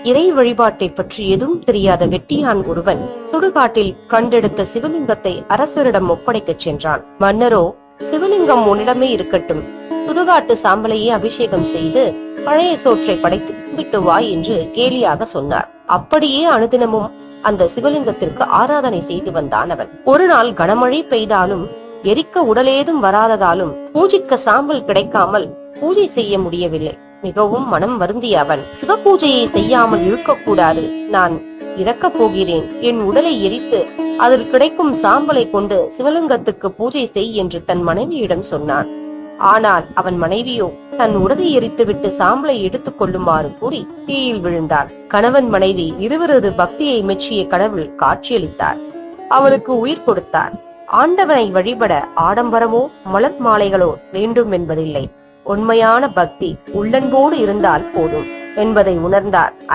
இறை வழிபாட்டை பற்றி எதுவும் தெரியாத வெட்டியான் ஒருவன் சுடுகாட்டில் கண்டெடுத்த சிவலிங்கத்தை அரசரிடம் ஒப்படைக்கச் சென்றான். மன்னரோ, சிவலிங்கம் உன்னிடமே இருக்கட்டும், சுடுகாட்டு சாம்பலையே அபிஷேகம் செய்து பழைய சோற்றை படைத்து விட்டு வா என்று கேலியாக சொன்னார். அப்படியே அனுதினமும் அந்த சிவலிங்கத்திற்கு ஆராதனை செய்து வந்தான் அவன். ஒரு நாள் கனமழை பெய்தாலும் எரிக்க உடலேதும் வராததாலும் பூஜிக்க சாம்பல் கிடைக்காமல் பூஜை செய்ய முடியவில்லை. மிகவும் மனம் வருந்திய அவன், சிவ பூஜையை செய்யாமல் இருக்கக்கூடாது, நான் இறக்கப் போகிறேன், என் உடலை எரித்து அதில் கிடைக்கும் சாம்பலை கொண்டு சிவலிங்கத்துக்கு பூஜை செய் என்று தன் மனைவியிடம் சொன்னான். ஆனால் அவன் மனைவியோ தன் உடலை எரித்துவிட்டு சாம்பலை எடுத்துக் கொள்ளுமாறு கூறி தீயில் விழுந்தாள். கணவன் மனைவி இருவரது பக்தியை மெச்சிய கடவுள் காட்சியளித்தார், அவருக்கு உயிர் கொடுத்தார். ஆண்டவனை வழிபட ஆடம்பரமோ மலர் மாலைகளோ வேண்டும் என்பதில்லை, உண்மையான பக்தி உள்ளன்போடு இருந்தால் போதும் என்பதை உணர்ந்தார் அரசர்.